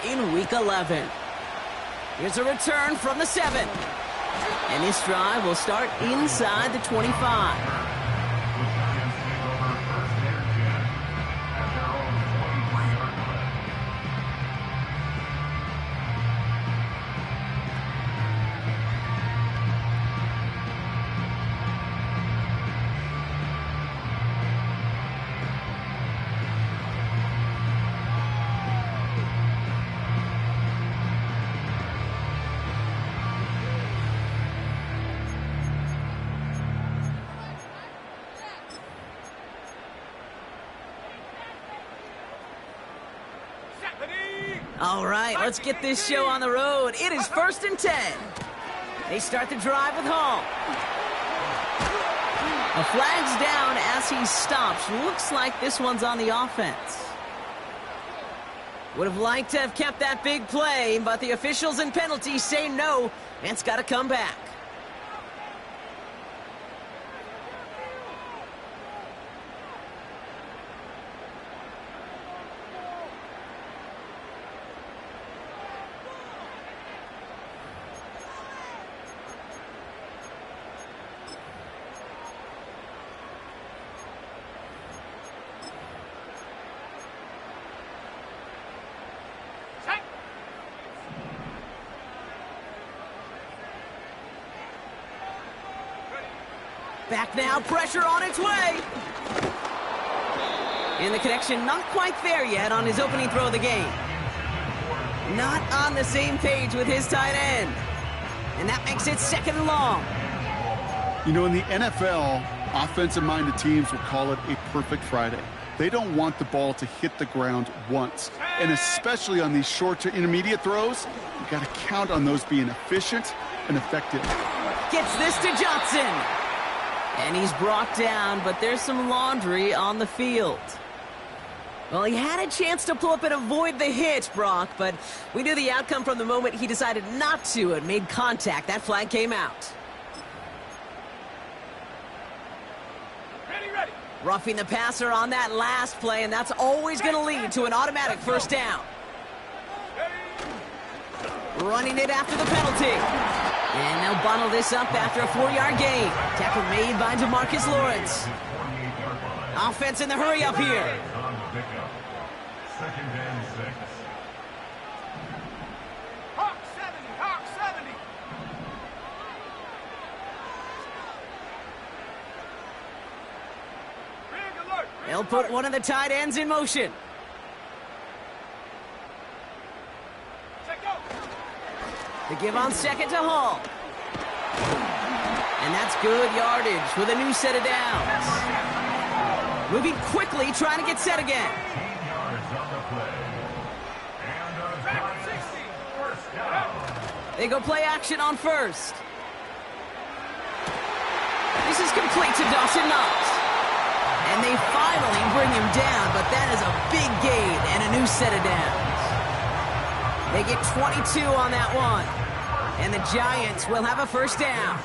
in Week 11. Here's a return from the 7. And this drive will start inside the 25. All right, let's get this show on the road. It is 1st and 10. They start the drive with Hall. A flag's down as he stops. Looks like this one's on the offense. Would have liked to have kept that big play, but the officials and penalties say no, and it's got to come back. Back now, pressure on its way. And the connection not quite there yet on his opening throw of the game. Not on the same page with his tight end. And that makes it 2nd and long. You know, in the NFL, offensive-minded teams will call it a perfect Friday. They don't want the ball to hit the ground once. And especially on these short to intermediate throws, you got to count on those being efficient and effective. Gets this to Johnson. And he's brought down, but there's some laundry on the field. Well, he had a chance to pull up and avoid the hit, Brock, but we knew the outcome from the moment he decided not to and made contact. That flag came out. Ready. Roughing the passer on that last play, and that's always going to lead to an automatic 1st down. Running it after the penalty. And they'll bundle this up after a 4-yard gain. Tackle made by DeMarcus Lawrence. Offense in the hurry up here. Hawk 70. Big alert. They'll put one of the tight ends in motion. The give on 2nd to Hall. And that's good yardage with a new set of downs. Moving quickly, trying to get set again. They go play action on 1st. This is complete to Dawson Knox. And they finally bring him down, but that is a big gain and a new set of downs. They get 22 on that one. And the Giants will have a 1st down.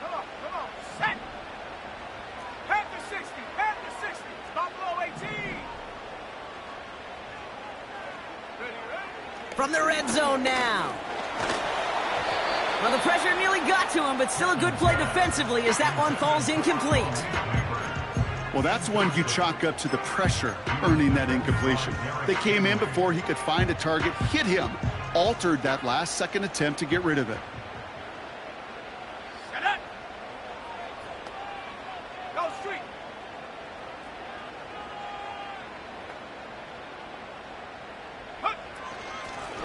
Come on. Set. Panther 60. Stop below 18. Ready. From the red zone now. Well, the pressure nearly got to him, but still a good play defensively as that one falls incomplete. Well, that's one you chalk up to the pressure earning that incompletion. They came in before he could find a target, hit him, altered that last-second attempt to get rid of it. Set up. Go street.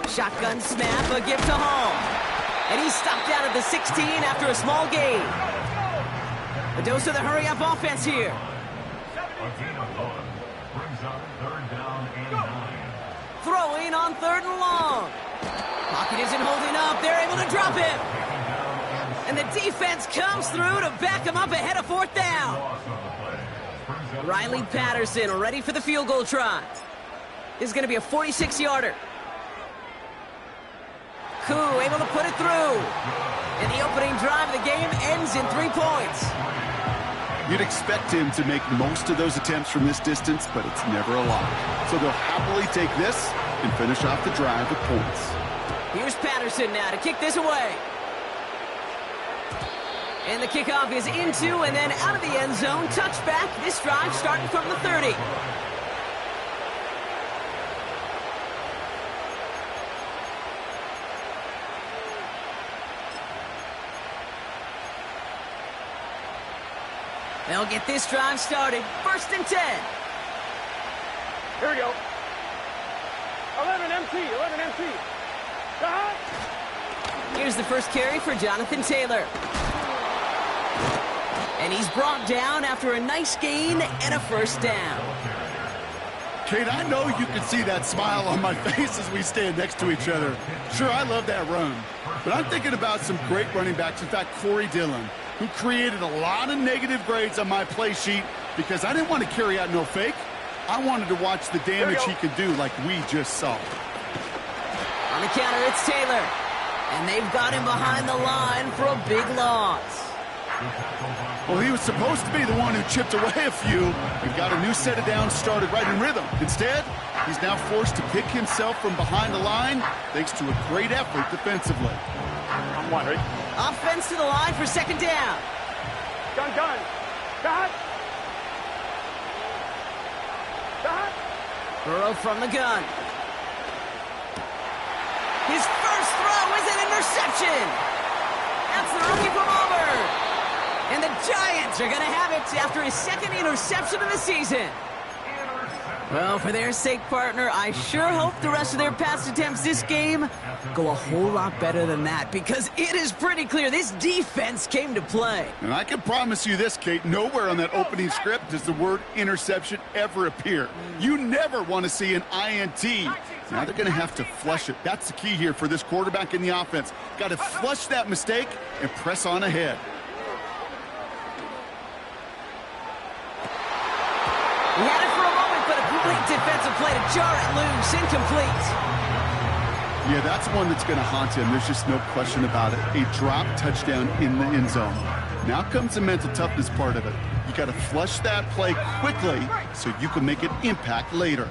Shotgun snap, a gift to Hall. And he's stopped out at the 16 after a small gain. A dose of the hurry-up offense here. Throwing on 3rd and long. Pocket isn't holding up. They're able to drop him. And the defense comes through to back him up ahead of 4th down. Riley Patterson ready for the field goal try. This is going to be a 46-yarder. Koo able to put it through. And the drive of the game ends in 3 points. You'd expect him to make most of those attempts from this distance, but it's never a lot. So they'll happily take this and finish off the drive with points. Here's Patterson now to kick this away. And the kickoff is into and then out of the end zone. Touchback. This drive starting from the 30. They'll get this drive started. 1st and 10. Here we go. 11 MT, 11 MT. Here's the first carry for Jonathan Taylor. And he's brought down after a nice gain and a 1st down. Kate, I know you can see that smile on my face as we stand next to each other. Sure, I love that run. But I'm thinking about some great running backs. In fact, Corey Dillon, who created a lot of negative grades on my play sheet because I didn't want to carry out no fake. I wanted to watch the damage he could do like we just saw. On the counter, it's Taylor. And they've got him behind the line for a big loss. Well, he was supposed to be the one who chipped away a few. We've got a new set of downs started right in rhythm. Instead, he's now forced to pick himself from behind the line thanks to a great effort defensively. I'm one, ready? Offense to the line for 2nd down. Gun. Got. Burrow from the gun. His first throw is an interception. That's the rookie from Auburn. And the Giants are going to have it after his 2nd interception of the season. Well, for their sake, partner, I sure hope the rest of their pass attempts this game go a whole lot better than that, because it is pretty clear this defense came to play. And I can promise you this, Kate, nowhere on that opening script does the word interception ever appear. You never want to see an INT. Now they're going to have to flush it. That's the key here for this quarterback in the offense. Got to flush that mistake and press on ahead. He had it for a moment, but a complete defensive play to jar it loose. Incomplete. Yeah, that's one that's going to haunt him. There's just no question about it. A drop touchdown in the end zone. Now comes the mental toughness part of it. You got to flush that play quickly so you can make an impact later.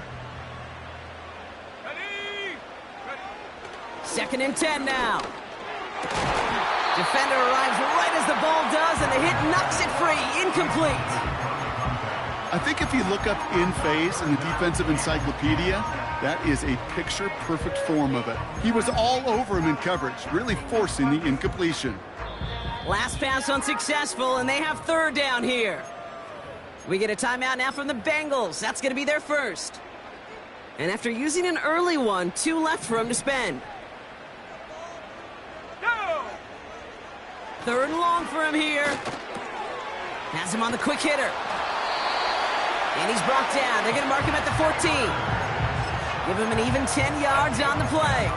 2nd and 10 now. Defender arrives right as the ball does, and the hit knocks it free. Incomplete. I think if you look up in phase in the defensive encyclopedia, that is a picture-perfect form of it. He was all over him in coverage, really forcing the incompletion. Last pass unsuccessful, and they have 3rd down here. We get a timeout now from the Bengals. That's going to be their first. And after using an early one, 2 left for him to spend. 3rd and long for him here. Has him on the quick hitter. And he's brought down. They're going to mark him at the 14. Give him an even 10 yards on the play.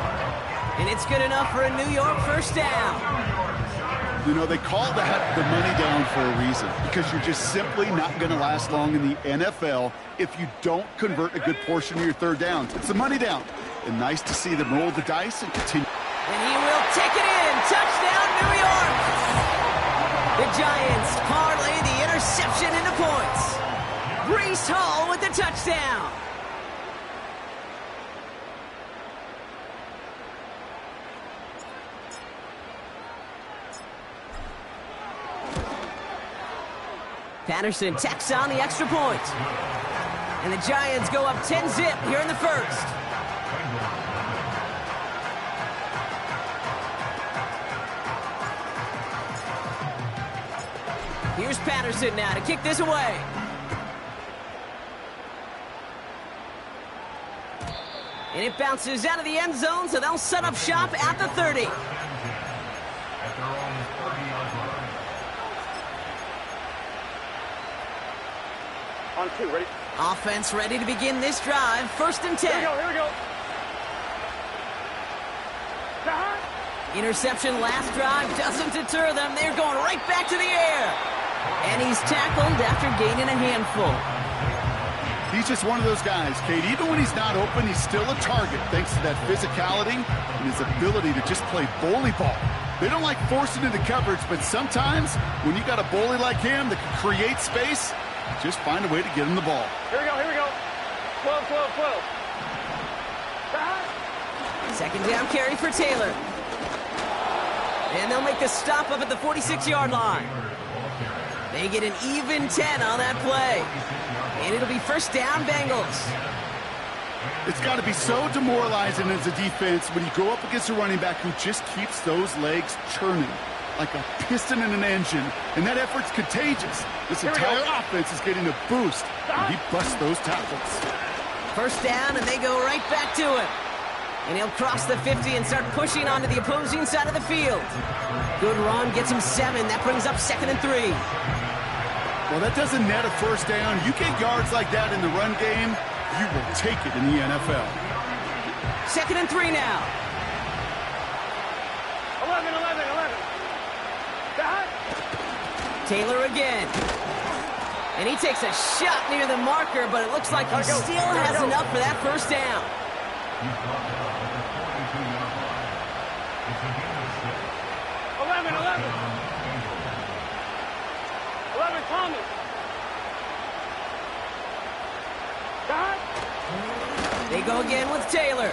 And it's good enough for a New York 1st down. You know, they call that the money down for a reason, because you're just simply not going to last long in the NFL if you don't convert a good portion of your 3rd downs. It's the money down. And nice to see them roll the dice and continue. And he will take it in. Touchdown, New York. The Giants parlay the interception into points. Breece Hall with the touchdown. Patterson tacks on the extra point. And the Giants go up 10-zip here in the 1st. Here's Patterson now to kick this away. And it bounces out of the end zone, so they'll set up shop at the 30. On 2, ready? Offense ready to begin this drive. 1st and 10. Here we go. Interception last drive doesn't deter them. They're going right back to the air. And he's tackled after gaining a handful. He's just one of those guys, Kate. Even when he's not open, he's still a target thanks to that physicality and his ability to just play bully ball. They don't like forcing into coverage, but sometimes when you got a bully like him that can create space, just find a way to get him the ball. Here we go, here we go. 12, 12, 12. Second down carry for Taylor. And they'll make the stop up at the 46-yard line. They get an even 10 on that play. And it'll be first down, Bengals. It's got to be so demoralizing as a defense when you go up against a running back who just keeps those legs churning like a piston in an engine. And that effort's contagious. This entire offense is getting a boost. And he busts those tackles. First down, and they go right back to him. And he'll cross the 50 and start pushing onto the opposing side of the field. Good run, gets him 7. That brings up 2nd and 3. Well, that doesn't net a first down. You get yards like that in the run game, you will take it in the NFL. 2nd and 3 now. 11, 11, 11. Dot. Taylor again. And he takes a shot near the marker, but it looks like he still has enough for that first down. 11, 11. 11, Thomas. Dot. They go again with Taylor.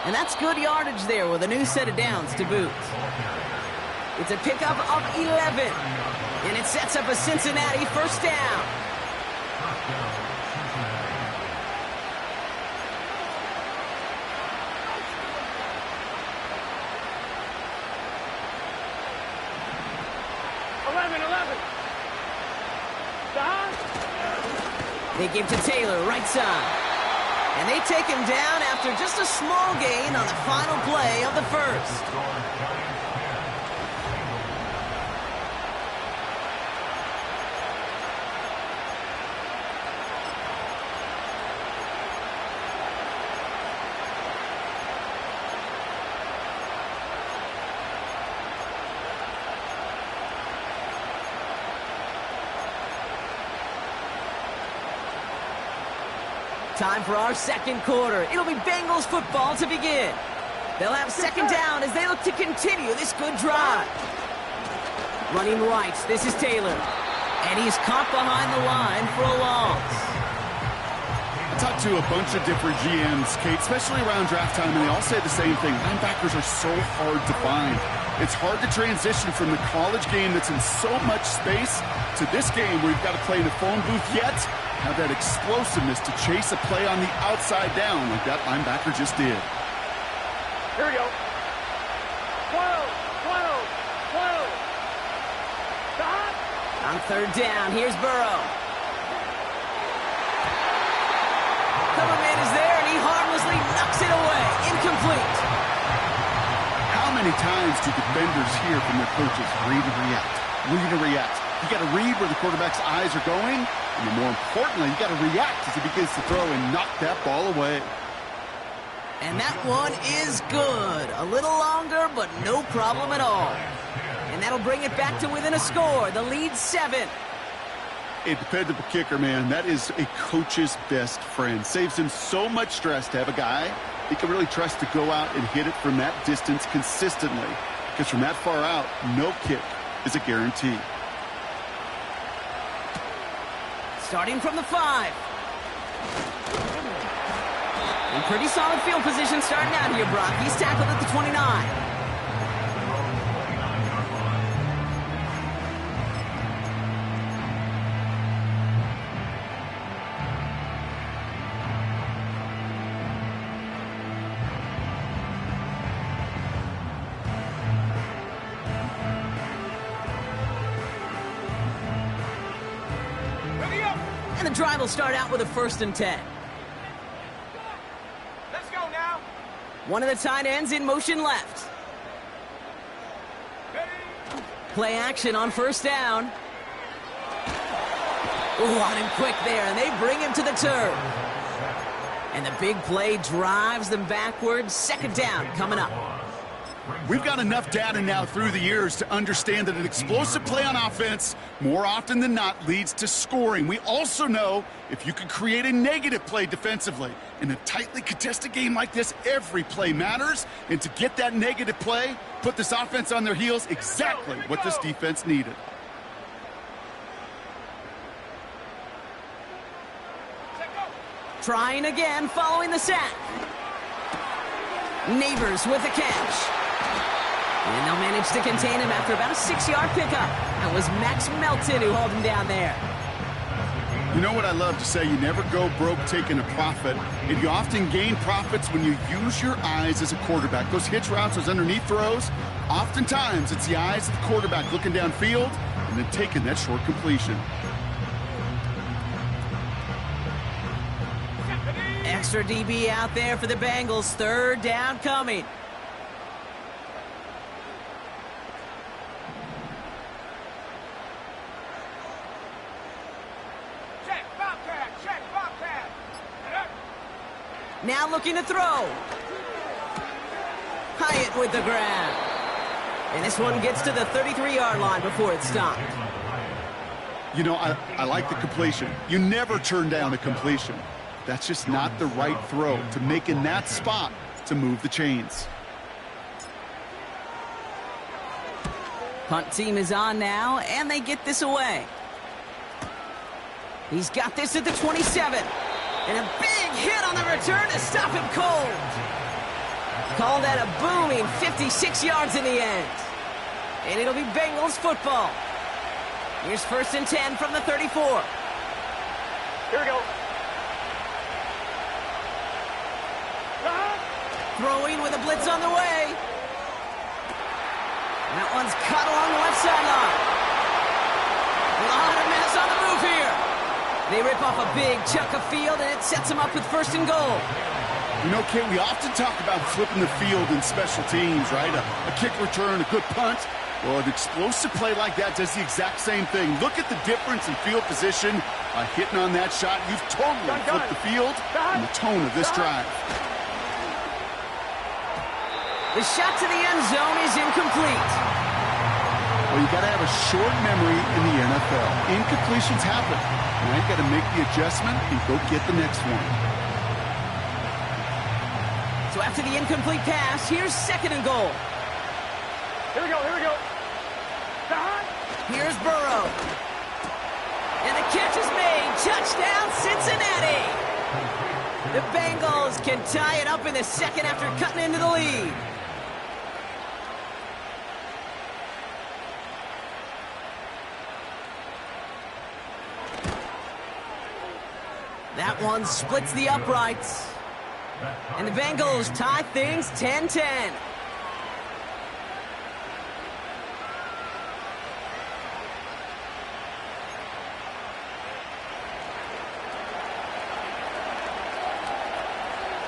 And that's good yardage there with a new set of downs to boot. It's a pickup of 11. And it sets up a Cincinnati first down. They give to Taylor, right side. And they take him down after just a small gain on the final play of the first. Time for our second quarter. It'll be Bengals football to begin. They'll have second down as they look to continue this good drive. Running right, this is Taylor. And he's caught behind the line for a loss. I talked to a bunch of different GMs, Kate, especially around draft time, and they all say the same thing. Linebackers are so hard to find. It's hard to transition from the college game that's in so much space to this game where you've got to play in a phone booth yet have that explosiveness to chase a play on the outside down like that linebacker just did. Here we go. 12, 12, 12. Stop. On third down, here's Burrow. Coverman is there, and he harmlessly knocks it away. Incomplete. How many times do defenders hear from their coaches, read and react, read and react? You got to read where the quarterback's eyes are going, and more importantly, you got to react as he begins to throw and knock that ball away. And that one is good. A little longer, but no problem at all. And that'll bring it back to within a score. The lead's 7. A dependable kicker, man, that is a coach's best friend. Saves him so much stress to have a guy he can really trust to go out and hit it from that distance consistently. Because from that far out, no kick is a guarantee. Starting from the 5. In pretty solid field position starting out here, Brock. He's tackled at the 29. And the drive will start out with a 1st and 10. Let's go now. One of the tight ends in motion left. Play action on first down. Ooh, on him quick there, and they bring him to the turf. And the big play drives them backwards. Second down coming up. We've got enough data now through the years to understand that an explosive play on offense, more often than not, leads to scoring. We also know if you can create a negative play defensively. In a tightly contested game like this, every play matters. And to get that negative play, put this offense on their heels, exactly what this defense needed. Trying again following the sack. Neighbors with the catch. And they'll manage to contain him after about a 6-yard pickup. That was Max Melton who hauled him down there. You know what I love to say? You never go broke taking a profit, and you often gain profits when you use your eyes as a quarterback. Those hitch routes, those underneath throws, oftentimes it's the eyes of the quarterback looking downfield and then taking that short completion. Extra DB out there for the Bengals. 3rd down coming. Now looking to throw. Hyatt with the grab. And this one gets to the 33-yard line before it's stopped. You know, I like the completion. You never turn down a completion. That's just not the right throw to make in that spot to move the chains. Punt team is on now, and they get this away. He's got this at the 27. And a big hit on the return to stop him cold. Call that a booming 56 yards in the end. And it'll be Bengals football. Here's 1st and 10 from the 34. Here we go. Throwing with a blitz on the way. That one's caught along the left sideline. A lot of mess on the move here. They rip off a big chunk of field, and it sets them up with 1st and goal. You know, Kate, we often talk about flipping the field in special teams, right? A kick return, a good punt. Well, an explosive play like that does the exact same thing. Look at the difference in field position. Hitting on that shot, you've totally flipped the field and the tone of this drive. The shot to the end zone is incomplete. Well, you got to have a short memory in the NFL. Incompletions happen. Now you got to make the adjustment and go get the next one. So after the incomplete pass, here's 2nd and goal. Here we go, here we go. Here's Burrow. And the catch is made. Touchdown, Cincinnati. The Bengals can tie it up in the 2nd after cutting into the lead. That one splits the uprights. And the Bengals tie things 10-10.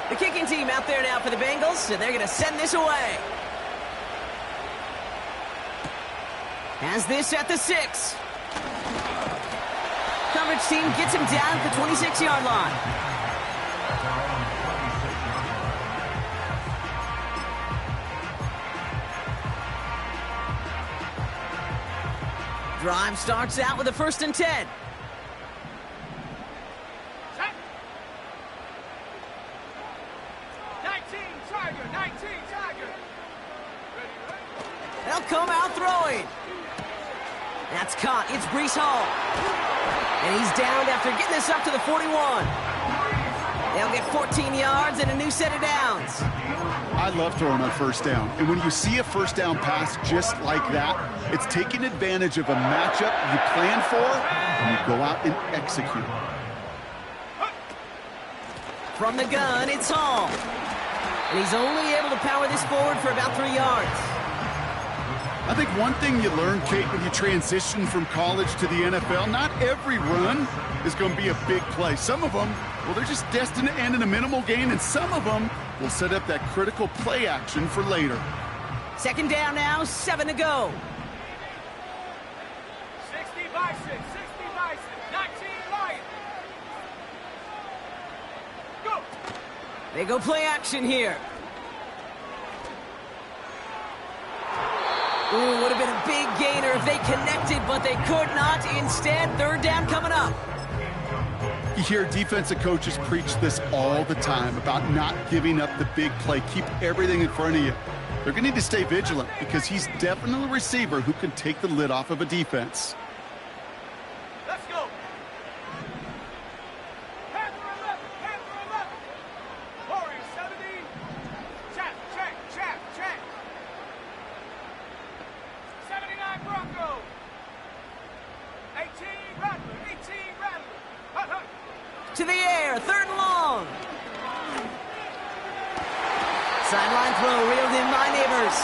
The kicking team out there now for the Bengals, and they're going to send this away. Has this at the 6. Coverage team gets him down at the 26-yard line. Drive starts out with a 1st and 10. They'll come out throwing. That's caught. It's Breece Hall. And he's downed after getting this up to the 41. They'll get 14 yards and a new set of downs. I love throwing on 1st down. And when you see a 1st down pass just like that, it's taking advantage of a matchup you plan for, and you go out and execute. From the gun, it's Hall. And he's only able to power this forward for about 3 yards. I think one thing you learn, Kate, when you transition from college to the NFL, not every run is going to be a big play. Some of them, well, they're just destined to end in a minimal gain, and some of them will set up that critical play action for later. 2nd down now, 7 to go. 60 Bison, 60 Bison, 19 Lions. Go! They go play action here. Ooh, would have been a big gainer if they connected, but they could not. Instead, third down coming up. You hear defensive coaches preach this all the time about not giving up the big play. Keep everything in front of you. They're going to need to stay vigilant because he's definitely a receiver who can take the lid off of a defense. Let's go. Panther 11. 70. Check. 79 Bronco. 18 Rattler. Hut. To the air, third and long. Sideline throw reeled in by Neighbors.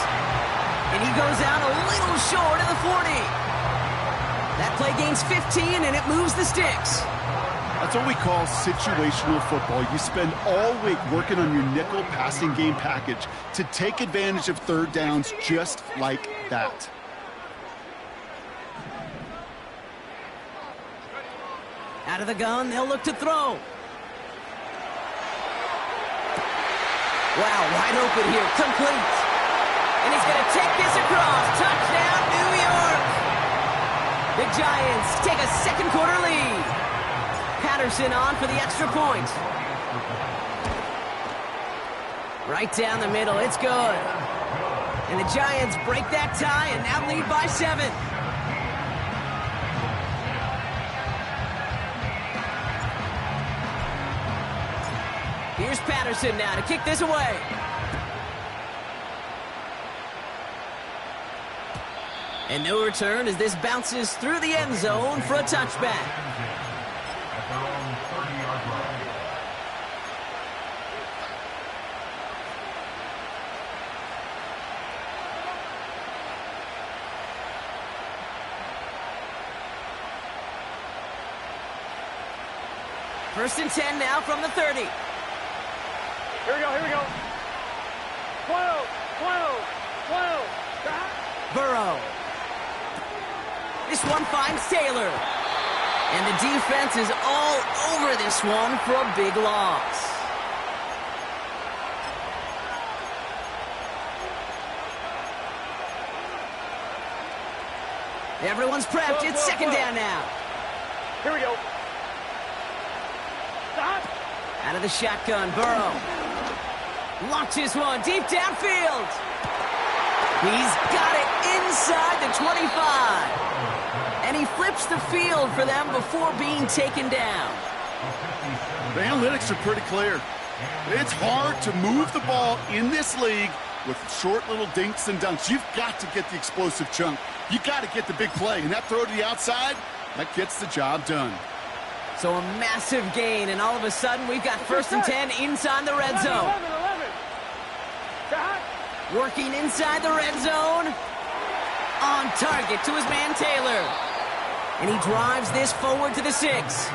And he goes out a little short of the 40. That play gains 15, and it moves the sticks. That's what we call situational football. You spend all week working on your nickel passing game package to take advantage of third downs just like that. Out of the gun, they'll look to throw. Wow, wide open here, complete. And he's going to take this across. Touchdown, New York. The Giants take a second quarter lead. Patterson on for the extra point. Right down the middle, it's good. And the Giants break that tie and now lead by 7. Here's Patterson now to kick this away. And no return as this bounces through the end zone for a touchback. First and 10 now from the 30. Here we go. 12. Burrow. This one finds Taylor. And the defense is all over this one for a big loss. Everyone's prepped. It's second down now. Here we go. Out of the shotgun, Burrow. Launches one deep downfield. He's got it inside the 25. And he flips the field for them before being taken down. The analytics are pretty clear. It's hard to move the ball in this league with short little dinks and dunks. You've got to get the explosive chunk. You've got to get the big play. And that throw to the outside, that gets the job done. So a massive gain, and all of a sudden we've got first and 10 inside the red zone. 11. Working inside the red zone. On target to his man Taylor. And he drives this forward to the 6.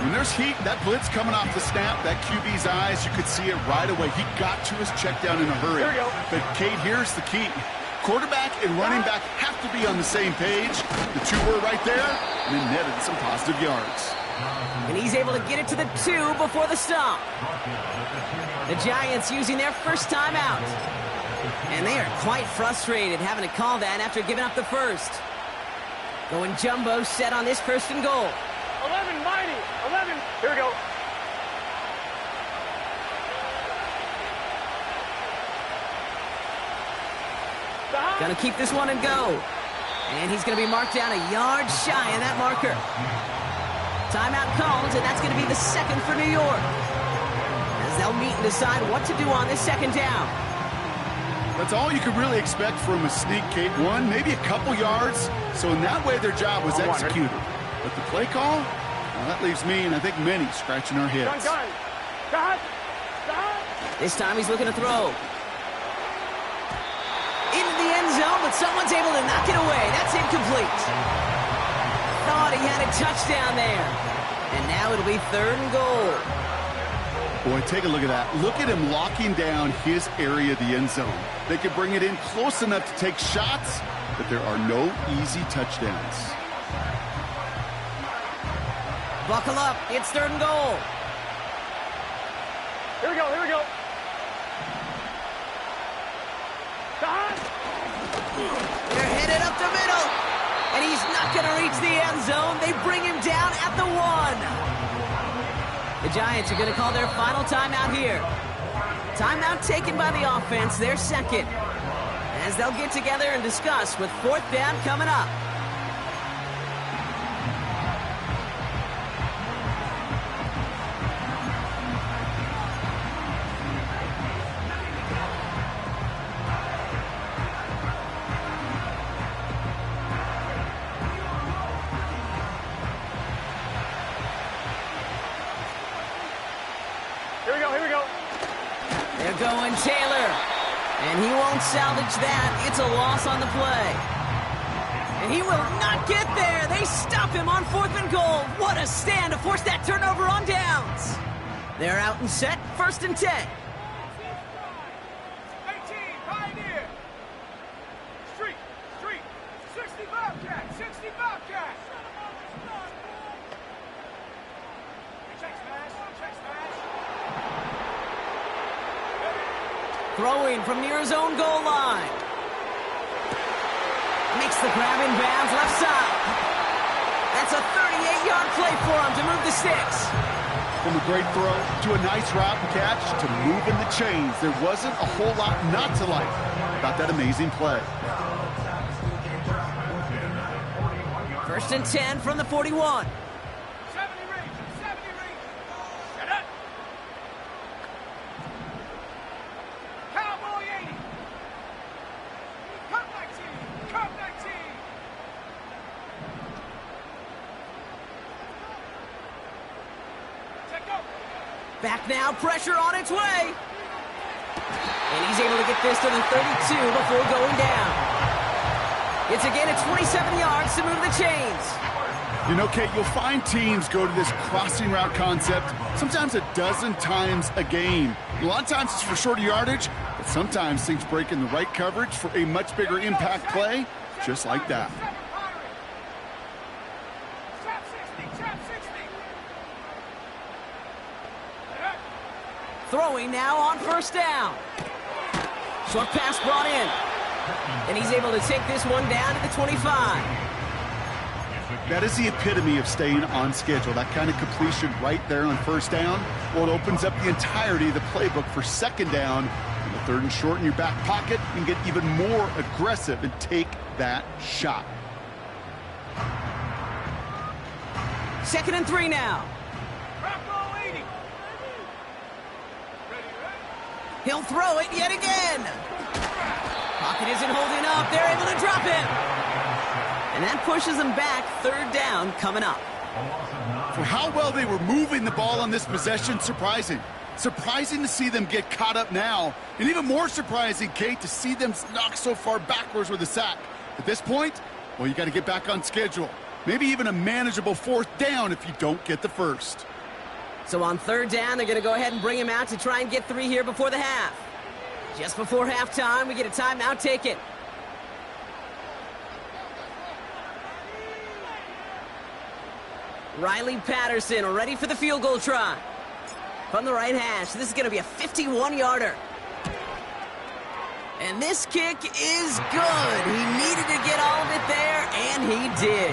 When there's heat, that blitz coming off the snap, that QB's eyes, you could see it right away. He got to his check down in a hurry. Here we go. But, Kate, here's the key. Quarterback and running back have to be on the same page. The two were right there, and then netted some positive yards. And he's able to get it to the 2 before the stop. The Giants using their first timeout. And they are quite frustrated having to call that after giving up the first. Going jumbo set on this first and goal. 11, mighty. 11. Here we go. Gonna keep this one and go. And he's gonna be marked down a yard shy of that marker. Timeout called, and that's gonna be the second for New York. As they'll meet and decide what to do on this second down. That's all you could really expect from a sneak, Kate. One, maybe a couple yards. So in that way, their job was executed. But the play call, well, that leaves me, and I think many, scratching our heads. Gun. This time he's looking to throw. Into the end zone, but someone's able to knock it away. That's incomplete. Thought he had a touchdown there. And now it'll be third and goal. Boy, take a look at that. Look at him locking down his area of the end zone. They could bring it in close enough to take shots, but there are no easy touchdowns. Buckle up. It's third and goal. Here we go. He's not going to reach the end zone. They bring him down at the 1. The Giants are going to call their final timeout here. Timeout taken by the offense, their second, as they'll get together and discuss with 4th down coming up. Here we go. They're going Taylor, and he won't salvage that. It's a loss on the play. And he will not get there. They stop him on 4th and goal. What a stand to force that turnover on downs. They're out and set, 1st and 10. 18, Pioneer. Street, 60 Bobcat, 60 Bobcat. Check smash. Throwing from near his own goal line. Makes the grab in bounds left side. That's a 38-yard play for him to move the sticks. From a great throw to a nice route and catch to moving the chains, there wasn't a whole lot not to like about that amazing play. 1st and 10 from the 41. 70 range. Shut up. Cowboy 80. Cut 19. Check go. Back now, pressure on its way. And he's able to get this to the 32 before going down. It's again at 27 yards to move the chains. You know, Kate, you'll find teams go to this crossing route concept sometimes a dozen times a game. A lot of times it's for shorter yardage, but sometimes things break in the right coverage for a much bigger impact play, just like that. Trap 60. Throwing now on 1st down. Short pass brought in. And he's able to take this one down to the 25. That is the epitome of staying on schedule. That kind of completion right there on 1st down. Well, it opens up the entirety of the playbook for 2nd down. And the 3rd and short in your back pocket, you can get even more aggressive and take that shot. 2nd and 3 now. Trap roll 80. Ready. He'll throw it yet again. Pocket isn't holding up. They're able to drop it. And that pushes them back. 3rd down coming up. For how well they were moving the ball on this possession, surprising. Surprising to see them get caught up now. And even more surprising, Kate, to see them knocked so far backwards with a sack. At this point, well, you got to get back on schedule. Maybe even a manageable 4th down if you don't get the 1st. So on 3rd down, they're going to go ahead and bring him out to try and get 3 here before the half. Just before halftime, we get a timeout taken. Riley Patterson ready for the field goal try. From the right hash, this is going to be a 51-yarder. And this kick is good. He needed to get all of it there, and he did.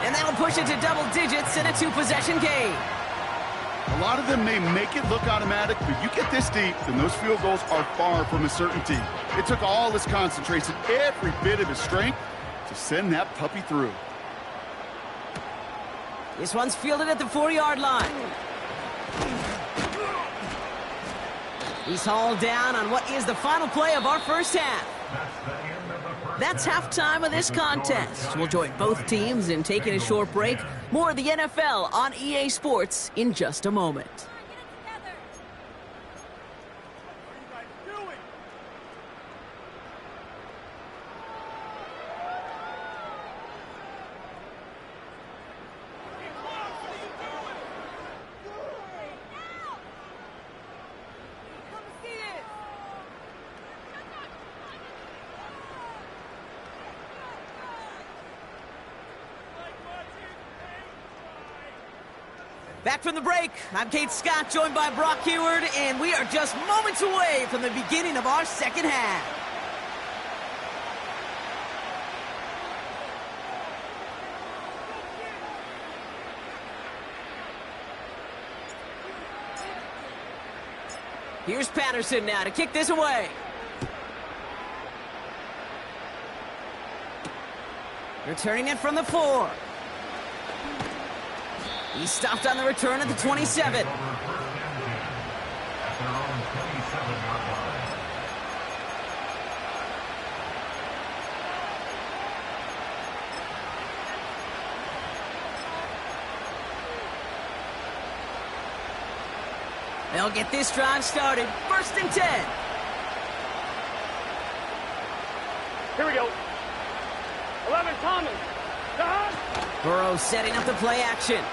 And that'll push it to double digits in a 2-possession game. A lot of them may make it look automatic, but you get this deep, and those field goals are far from a certainty. It took all his concentration, every bit of his strength, to send that puppy through. This one's fielded at the 4-yard line. He's hauled down on what is the final play of our 1st half. That's halftime of this contest. We'll join both teams in taking a short break. More of the NFL on EA Sports in just a moment. Back from the break, I'm Kate Scott, joined by Brock Heward, and we are just moments away from the beginning of our 2nd half. Here's Patterson now to kick this away. Returning it from the 4. He stopped on the return at the 27. They'll get this drive started. 1st and 10. Here we go. 11, Thomas. Burrow setting up the play action.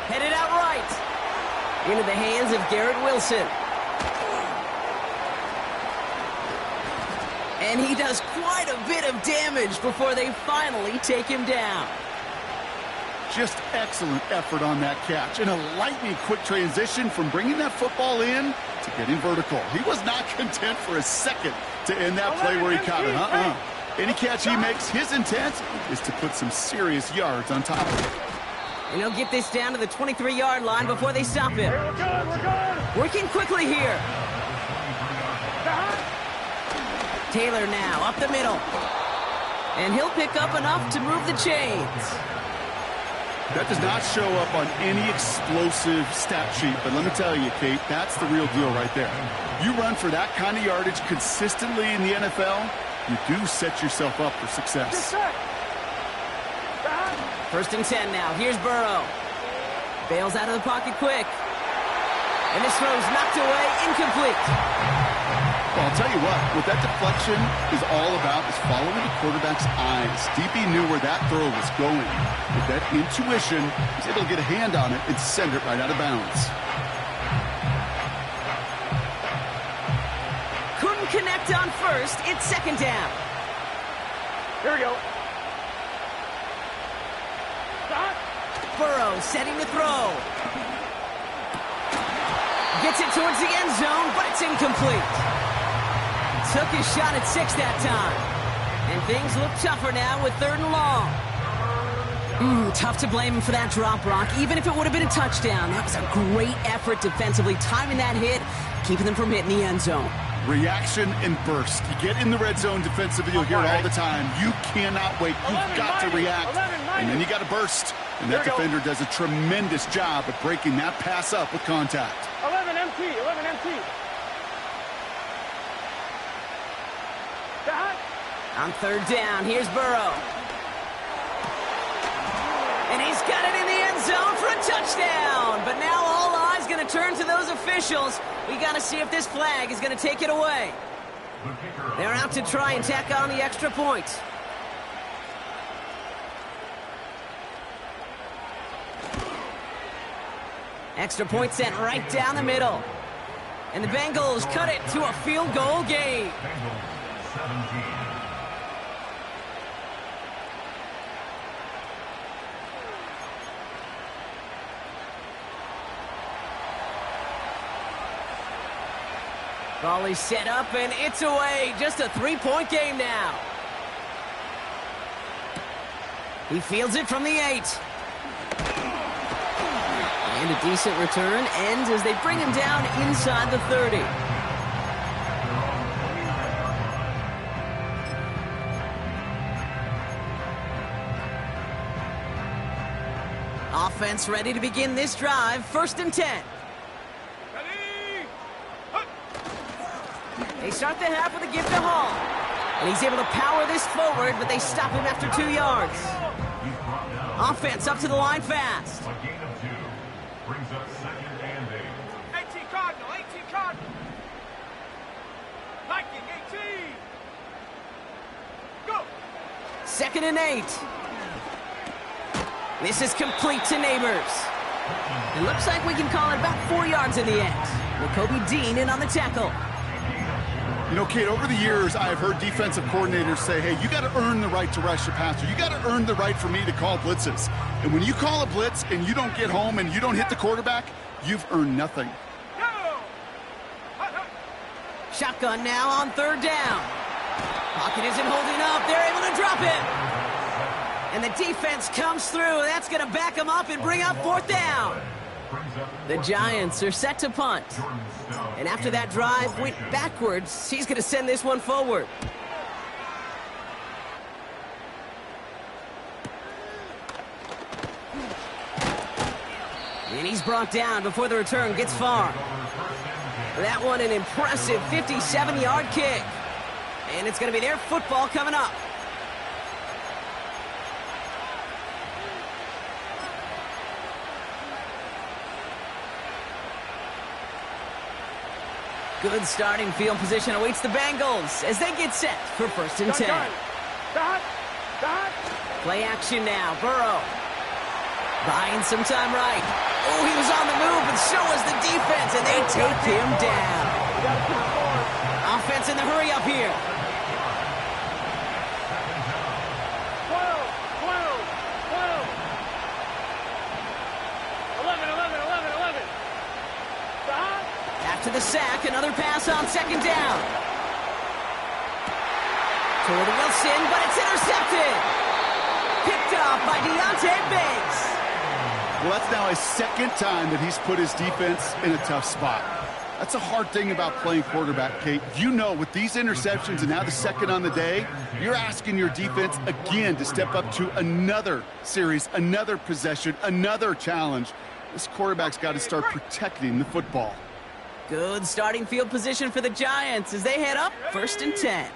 Headed out right. Into the hands of Garrett Wilson. And he does quite a bit of damage before they finally take him down. Just excellent effort on that catch. And a lightning quick transition from bringing that football in to getting vertical. He was not content for a second to end that play where he caught it. Any catch he makes, his intent is to put some serious yards on top of it. And he'll get this down to the 23-yard line before they stop him. We're good. Working quickly here. Taylor now up the middle. And he'll pick up enough to move the chains. That does not show up on any explosive stat sheet, but let me tell you, Kate, that's the real deal right there. You run for that kind of yardage consistently in the NFL, you do set yourself up for success. 1st and 10 now. Here's Burrow. Bails out of the pocket quick. And this throw's knocked away, incomplete. Well, I'll tell you what that deflection is all about is following the quarterback's eyes. DB knew where that throw was going. With that intuition, he's able to get a hand on it and send it right out of bounds. Couldn't connect on 1st. It's 2nd down. Here we go. Burrow setting to throw. Gets it towards the end zone, but it's incomplete. Took his shot at 6 that time. And things look tougher now with 3rd and long. Tough to blame him for that drop, Brock. Even if it would have been a touchdown, that was a great effort defensively, timing that hit, keeping them from hitting the end zone. Reaction and burst. You get in the red zone defensively, you'll hear it all the time. You cannot wait. You've got to react. And then you got to burst. And that defender does a tremendous job of breaking that pass up with contact. 11 MT. On 3rd down, here's Burrow. And he's got it in the end zone for a touchdown. But now all eyes going to turn to those officials. We got to see if this flag is going to take it away. They're out to try and tack on the extra point. Extra point sent right down the middle. And the Bengals cut it to a field goal game. Volley set up, and it's away. Just a 3-point game now. He fields it from the 8. And a decent return ends as they bring him down inside the 30. Offense ready to begin this drive. 1st and 10. They start the half with a gift to Hall. And he's able to power this forward, but they stop him after 2 yards. Offense up to the line fast. A gain of 2 brings up 2nd and 8. 18 Cardinal. 19, 18. Go. 2nd and 8. This is complete to Neighbors. It looks like we can call it about 4 yards in the end. With Kobe Dean in on the tackle. You know, Kate, over the years, I've heard defensive coordinators say, hey, you got to earn the right to rush the passer. You got to earn the right for me to call blitzes. And when you call a blitz and you don't get home and you don't hit the quarterback, you've earned nothing. Shotgun now on 3rd down. Pocket isn't holding up. They're able to drop it. And the defense comes through. That's going to back them up and bring up 4th down. The Giants are set to punt. And after that drive went backwards, he's going to send this one forward. And he's brought down before the return gets far. That one an impressive 57-yard kick. And it's going to be their football coming up. Good starting field position awaits the Bengals as they get set for 1st and 10. Play action now. Burrow. Buying some time right. Oh, he was on the move, and so was the defense, and they take him down. Offense in the hurry up here. 11. After the sack, another pass on 2nd down. Toward Wilson, but it's intercepted. Picked off by Deontay Banks. Well, that's now his 2nd time that he's put his defense in a tough spot. That's a hard thing about playing quarterback, Kate. You know, with these interceptions and now the 2nd on the day, you're asking your defense again to step up to another series, another possession, another challenge. This quarterback's got to start protecting the football. Good starting field position for the Giants as they head up 1st and 10.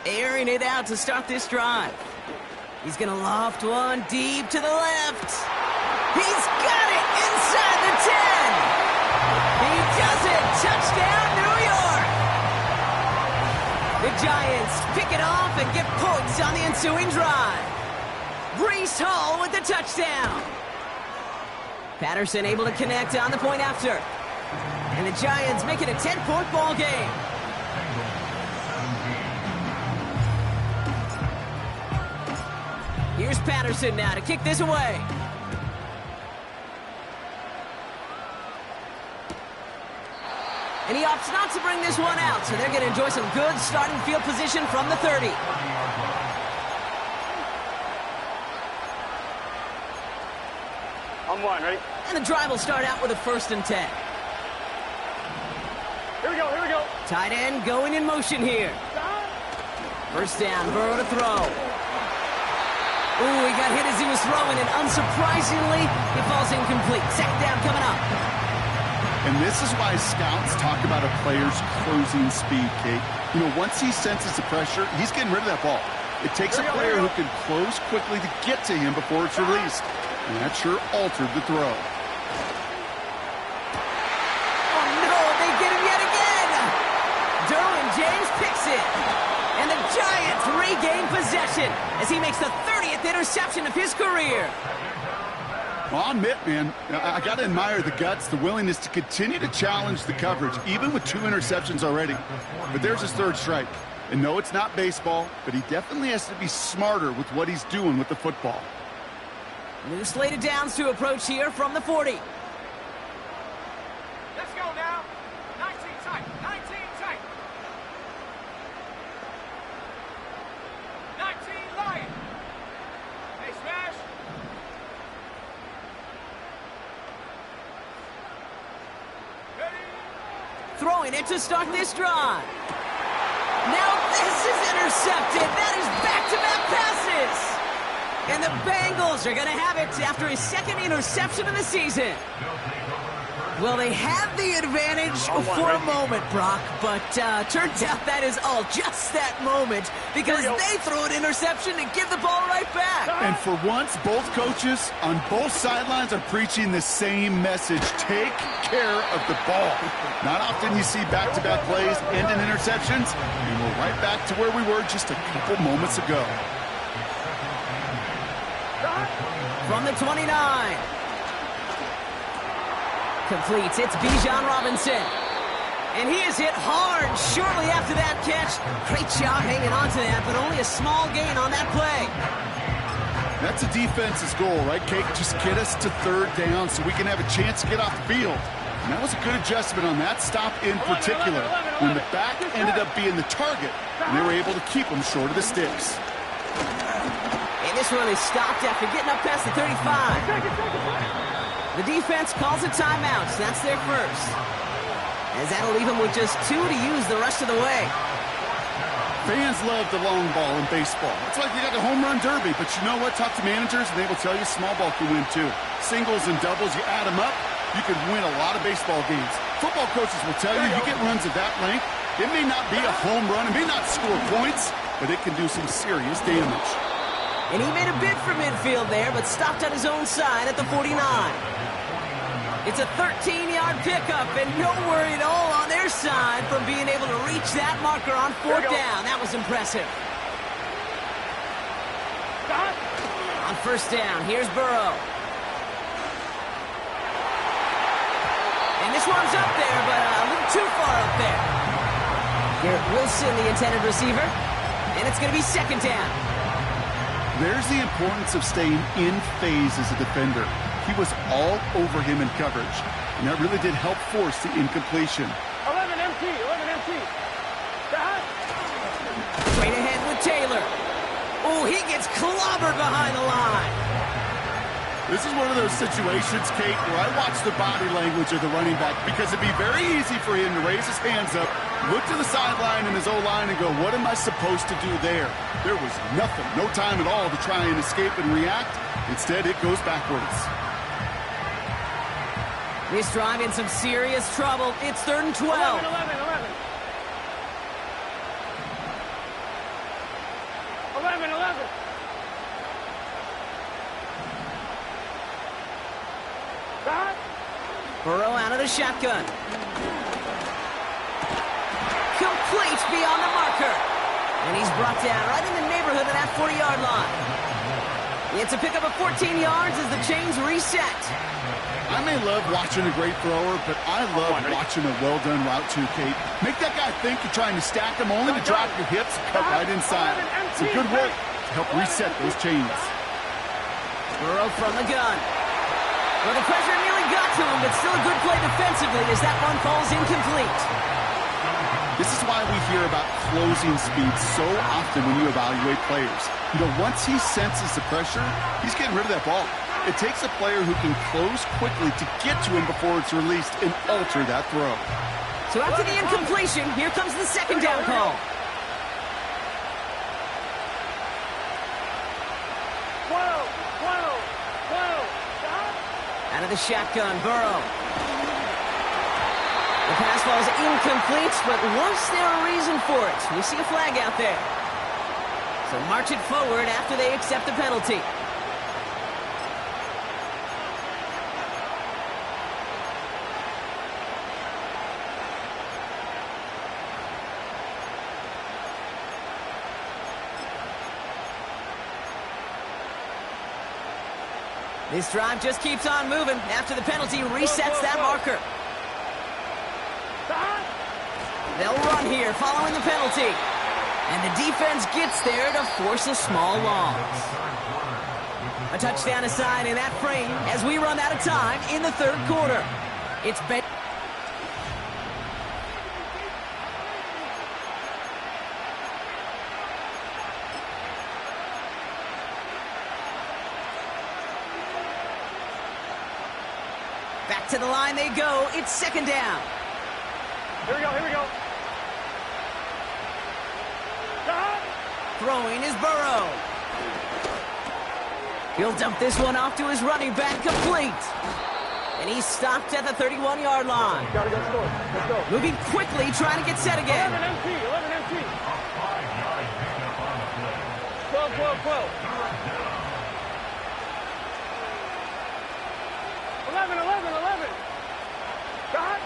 Airing it out to start this drive. He's going to loft one deep to the left. He's got it inside the 10. He does it. Touchdown, New York. The Giants pick it off and get points on the ensuing drive. Breece Hall with the touchdown. Patterson able to connect on the point after. And the Giants make it a 10-point ball game. Here's Patterson now to kick this away. And he opts not to bring this one out, so they're going to enjoy some good starting field position from the 30. On 1, ready? And the drive will start out with a 1st and 10. Here we go. Tight end going in motion here. 1st down, Burrow to throw. Ooh, he got hit as he was throwing, and unsurprisingly, he falls incomplete. 2nd down coming up. And this is why scouts talk about a player's closing speed, Kate. You know, once he senses the pressure, he's getting rid of that ball. It takes a player who can close quickly to get to him before it's released. And that sure altered the throw. Oh, no, they get him yet again. Derwin James picks it. And the Giants regain possession as he makes the 30th interception of his career. Well, I'll admit, man, I got to admire the guts, the willingness to continue to challenge the coverage, even with 2 interceptions already. But there's his 3rd strike. And no, it's not baseball, but he definitely has to be smarter with what he's doing with the football. New slated downs to approach here from the 40. Let's go now. 19 tight. 19 light. Hey, smash. Ready? Throwing it to start this drive. Now this is intercepted. That is back-to-back passes. And the Bengals are going to have it after his 2nd interception of the season. Well, they had the advantage for a moment, Brock, but turns out that is all just that moment because they throw an interception and give the ball right back. And for once, both coaches on both sidelines are preaching the same message. Take care of the ball. Not often you see back-to-back plays end in interceptions, and we're right back to where we were just a couple moments ago. From the 29. Completes. It's Bijan Robinson. And he is hit hard shortly after that catch. Great job hanging on to that, but only a small gain on that play. That's a defense's goal, right, Kate? Just get us to 3rd down so we can have a chance to get off the field. And that was a good adjustment on that stop in particular, when the back ended up being the target, and they were able to keep him short of the sticks. And this one is stopped after getting up past the 35. The defense calls a timeout, so that's their first. As that'll leave them with just 2 to use the rest of the way. Fans love the long ball in baseball. It's like you got the home run derby, but you know what? Talk to managers, and they will tell you small ball can win too. Singles and doubles, you add them up, you can win a lot of baseball games. Football coaches will tell you, you get runs of that length, it may not be a home run, it may not score points, but it can do some serious damage. And he made a bid for midfield there, but stopped on his own side at the 49. It's a 13-yard pickup, and no worry at all on their side from being able to reach that marker on 4th down. That was impressive. On 1st down, here's Burrow. And this one's up there, but a little too far up there. Garrett Wilson, the intended receiver, and it's going to be 2nd down. There's the importance of staying in phase as a defender. He was all over him in coverage, and that really did help force the incompletion. 11 MT, 11 MT. Straight ahead with Taylor. Oh, he gets clobbered behind the line. This is one of those situations, Kate, where I watch the body language of the running back, because it'd be very easy for him to raise his hands up, look to the sideline in his O-line and go, what am I supposed to do there? There was nothing, no time at all to try and escape and react. Instead, it goes backwards. This drive in some serious trouble. It's 3rd and 12. 11, 11, 11. 11, 11. Burrow out of the shotgun. Complete beyond the marker. And he's brought down right in the neighborhood of that 40-yard line. It's a pickup of 14 yards as the chains reset. I may love watching a great thrower, but I love watching a well-done route too, Kate. Make that guy think you're trying to stack him only to drop your hips and cut right inside. Some good work to help reset those chains. Burrow from the gun. Well, the pressure nearly got to him, but still a good play defensively as that one falls incomplete. This is why we hear about closing speed so often when you evaluate players. You know, once he senses the pressure, he's getting rid of that ball. It takes a player who can close quickly to get to him before it's released and alter that throw. So after the incompletion, here comes the 2nd down call. 12, 12, 12. Out of the shotgun, Burrow. The pass falls incomplete, but was there a reason for it? We see a flag out there. So march it forward after they accept the penalty. This drive just keeps on moving after the penalty resets that marker. They'll run here following the penalty. And the defense gets there to force a small loss. A touchdown aside in that frame as we run out of time in the 3rd quarter. It's Ben. Back to the line they go. It's 2nd down. Here we go, here we go. Throwing is Burrow. He'll dump this one off to his running back, complete. And he's stopped at the 31-yard line. Gotta go score. Let's go. Moving quickly, trying to get set again. 11 MT, 11 MT. 12, 12, 12. 11, 11, 11. Got.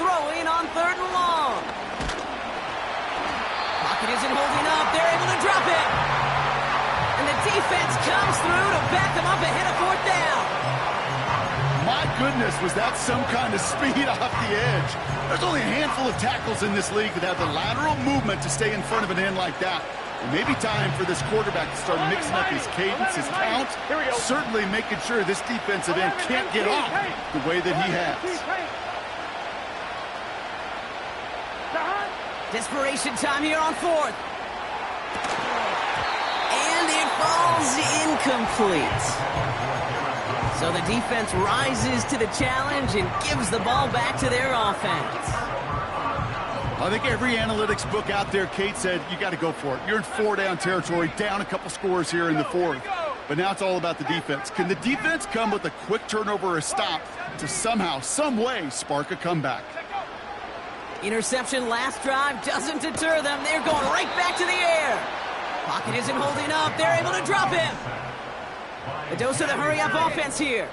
Throwing on 3rd and long. Pocket isn't holding up. They're able to drop it. And the defense comes through to back them up ahead of 4th down. My goodness, was that some kind of speed off the edge. There's only a handful of tackles in this league that have the lateral movement to stay in front of an end like that. It may be time for this quarterback to start mixing up his cadence, his count, certainly making sure this defensive end can't get off the way that he has. Desperation time here on fourth. And it falls incomplete. So the defense rises to the challenge and gives the ball back to their offense. I think every analytics book out there, Kate, said you got to go for it. You're in 4-down territory, down a couple scores here in the fourth. But now it's all about the defense. Can the defense come with a quick turnover or a stop to somehow, some way, spark a comeback? Interception last drive doesn't deter them. They're going right back to the air. Pocket isn't holding up. They're able to drop him. A dose of the hurry-up offense here.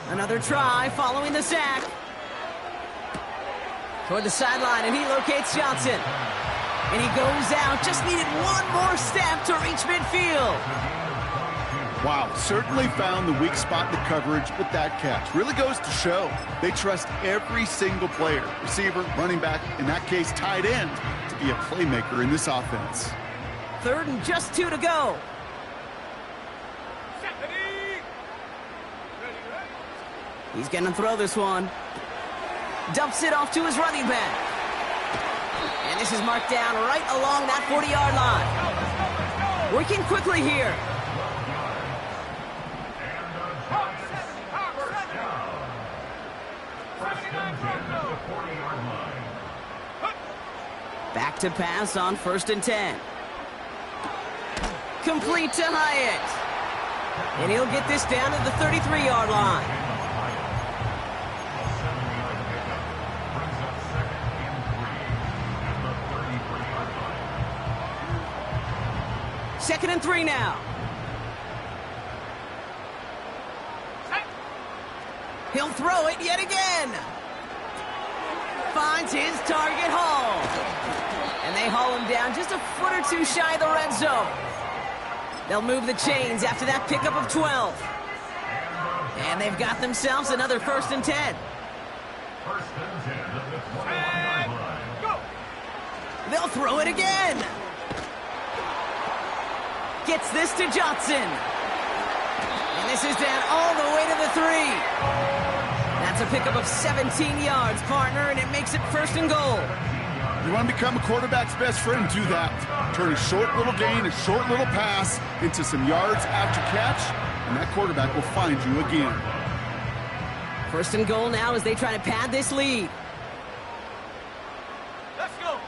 Another try following the sack. Toward the sideline, and he locates Johnson. And he goes out. Just needed one more step to reach midfield. Wow, certainly found the weak spot in the coverage with that catch. Really goes to show they trust every single player, receiver, running back, in that case, tight end, to be a playmaker in this offense. 3rd and just 2 to go. He's going to throw this one. Dumps it off to his running back. And this is marked down right along that 40-yard line. Working quickly here. Back to pass on 1st and 10. Complete to Hyatt. And he'll get this down to the 33-yard line. Second and 3 now. He'll throw it yet again. Finds his target, Hall. And they haul him down just a foot or two shy of the red zone. They'll move the chains after that pickup of 12. And they've got themselves another 1st and 10. They'll throw it again. Gets this to Johnson. And this is down all the way to the 3. That's a pickup of 17 yards, partner, and it makes it 1st and goal. You want to become a quarterback's best friend, do that. Turn a short little gain, a short little pass into some yards after catch, and that quarterback will find you again. 1st and goal now as they try to pad this lead. Let's go.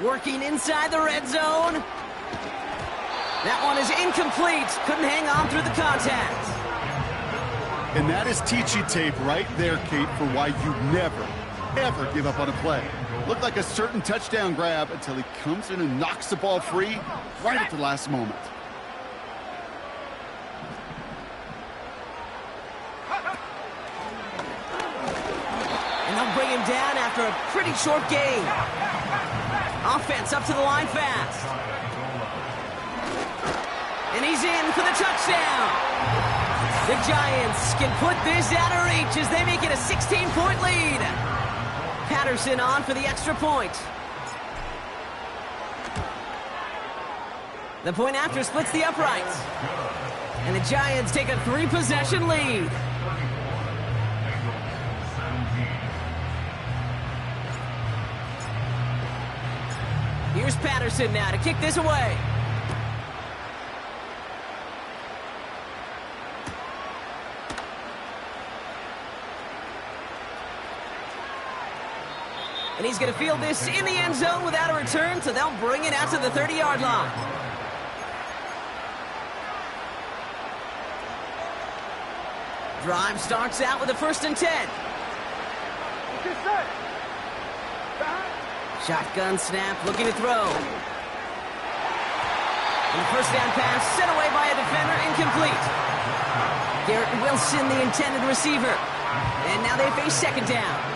Working inside the red zone. That one is incomplete. Couldn't hang on through the contact. And that is teaching tape right there, Kate, for why you never, ever give up on a play. Looked like a certain touchdown grab until he comes in and knocks the ball free right at the last moment. And they'll bring him down after a pretty short gain. Offense up to the line fast. And he's in for the touchdown. The Giants can put this out of reach as they make it a 16-point lead. Patterson on for the extra point. The point after splits the uprights. And the Giants take a 3-possession lead. Here's Patterson now to kick this away. And he's going to field this in the end zone without a return, so they'll bring it out to the 30-yard line. Drive starts out with a 1st and 10. Shotgun snap, looking to throw. And the 1st down pass sent away by a defender, incomplete. Garrett Wilson, the intended receiver. And now they face 2nd down.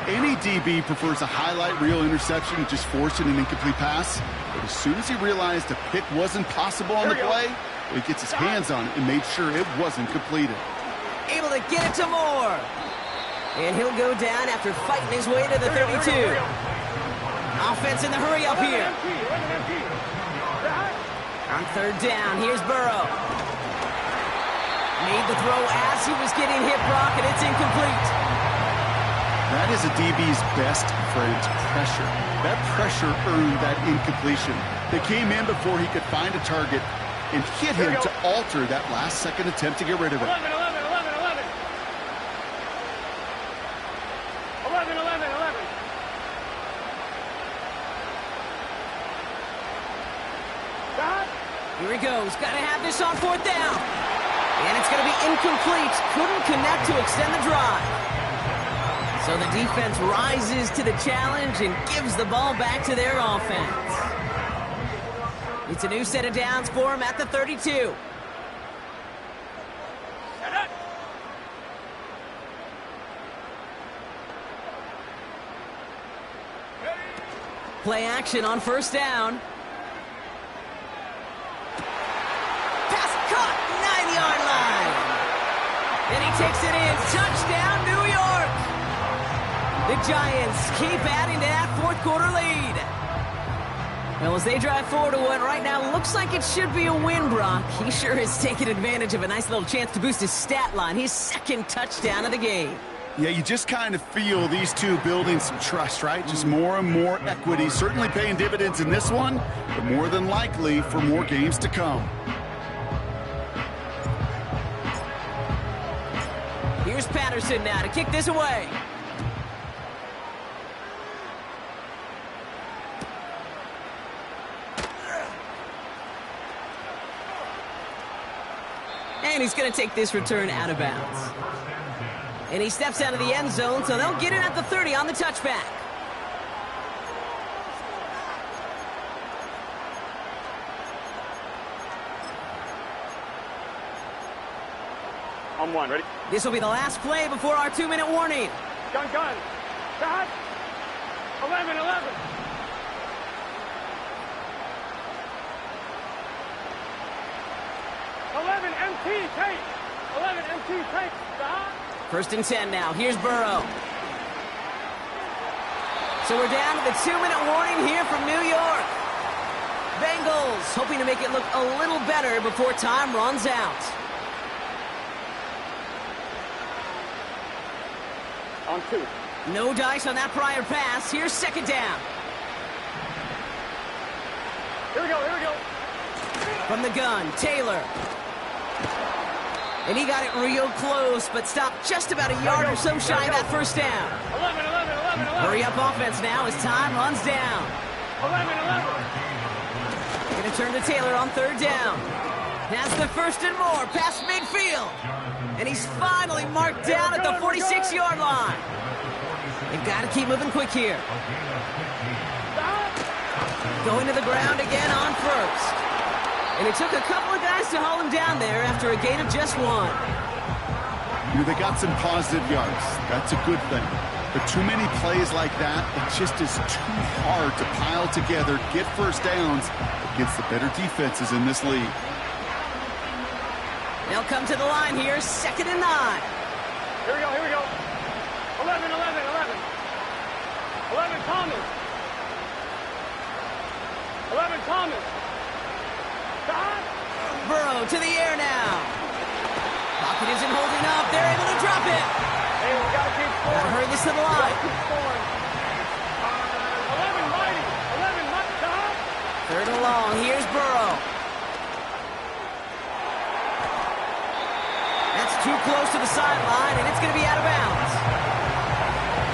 Any DB prefers a highlight reel interception and just forcing an incomplete pass. But as soon as he realized a pick wasn't possible on the play, he gets his hands on it and made sure it wasn't completed. Able to get it to Moore. And he'll go down after fighting his way to the 32. Offense in the hurry up here. On 3rd down, here's Burrow. Made the throw as he was getting hit, Brock, and it's incomplete. That is a DB's best friend, pressure. That pressure earned that incompletion. They came in before he could find a target and hit him to alter that last-second attempt to get rid of it. 11, 11, 11, 11. 11, 11, 11. Stop. Here he goes. Got to have this on fourth down. And it's going to be incomplete. Couldn't connect to extend the drive. So the defense rises to the challenge and gives the ball back to their offense. It's a new set of downs for him at the 32. Set up. Play action on first down. Pass caught, 9-yard line. And he takes it in. Touchdown, New York. The Giants keep adding to that fourth quarter lead. Well, as they drive forward to what right now looks like it should be a win, Brock. He sure has taken advantage of a nice little chance to boost his stat line. His second touchdown of the game. Yeah, you just kind of feel these two building some trust, right? Just more and more equity. Certainly paying dividends in this one, but more than likely for more games to come. Here's Patterson now to kick this away. And he's going to take this return out of bounds. And he steps out of the end zone, so they'll get it at the 30 on the touchback. On one, ready? This will be the last play before our 2-minute warning. Gun, gun. Stop. 11, 11. 11 MT, take. 11 MT, take. Stop. First and 10 now. Here's Burrow. So we're down to the 2-minute warning here from New York. Bengals hoping to make it look a little better before time runs out. On two. No dice on that prior pass. Here's second down. Here we go, here we go. From the gun, Taylor. And he got it real close, but stopped just about a yard or so shy of that first down. 11, 11, 11, 11. Hurry up offense now as time runs down. 11, 11. Going to turn to Taylor on third down. Has the first and more past midfield. And he's finally marked down at the 46-yard line. They've got to keep moving quick here. Going to the ground again on first. And it took a couple of guys to haul him down there after a gain of just one. You know, they got some positive yards. That's a good thing. But too many plays like that, it just is too hard to pile together, get first downs against the better defenses in this league. They'll come to the line here, second and 9. Here we go, here we go. 11, 11, 11. 11, Thomas. 11, Thomas. Stop. Burrow to the air now. Pocket isn't holding up. They're able to drop it. Hey, we got to keep scoring. Gotta hurry this to the line. Keep scoring. 11, Mighty. 11, Mighty. Stop. Third and long. Here's Burrow. That's too close to the sideline, and it's going to be out of bounds.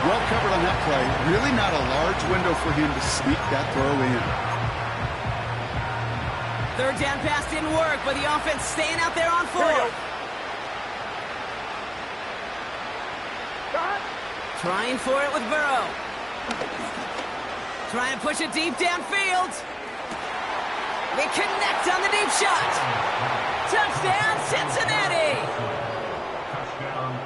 Well covered on that play. Really not a large window for him to sneak that throw in. Third down pass didn't work, but the offense staying out there on fourth. Trying for it with Burrow. Trying to push it deep downfield. They connect on the deep shot. Touchdown, Cincinnati.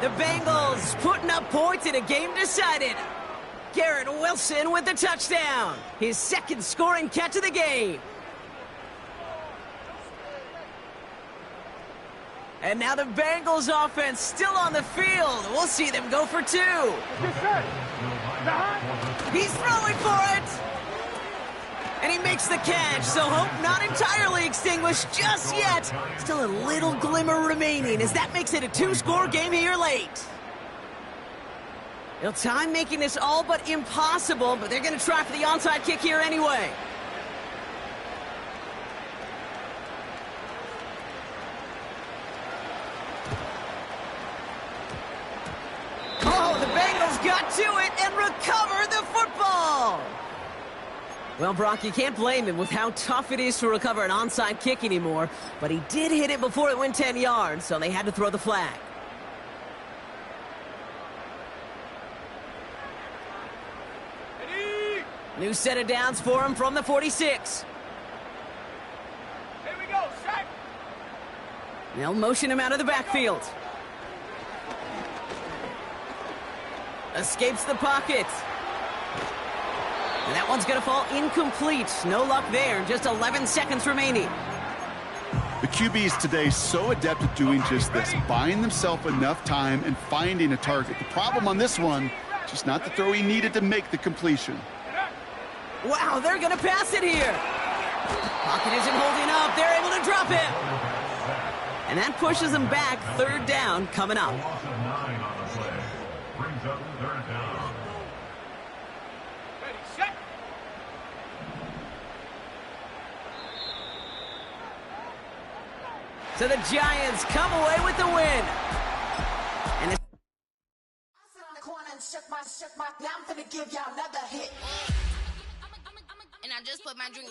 The Bengals putting up points in a game decided. Garrett Wilson with the touchdown. His second scoring catch of the game. And now the Bengals offense still on the field. We'll see them go for two. He's throwing for it. And he makes the catch, so hope not entirely extinguished just yet. Still a little glimmer remaining as that makes it a two-score game here late. Well, time making this all but impossible, but they're going to try for the onside kick here anyway. Oh, the Bengals got to it and recover the football. Well, Brock, you can't blame him with how tough it is to recover an onside kick anymore, but he did hit it before it went 10 yards, so they had to throw the flag. New set of downs for him from the 46. Here we go, sack. They'll motion him out of the backfield. Escapes the pocket. And that one's going to fall incomplete. No luck there. Just 11 seconds remaining. The QBs today so adept at doing just this, buying themselves enough time and finding a target. The problem on this one, just not the throw he needed to make the completion. Wow, they're going to pass it here. Pocket isn't holding up. They're able to drop it. And that pushes them back. Third down coming up. Loss of 9 on the play. Brings up third down. Ready, set. So the Giants come away with the win. And it's I sit on the corner and shook my, now I'm finna give y'all another hit. And I just put my drink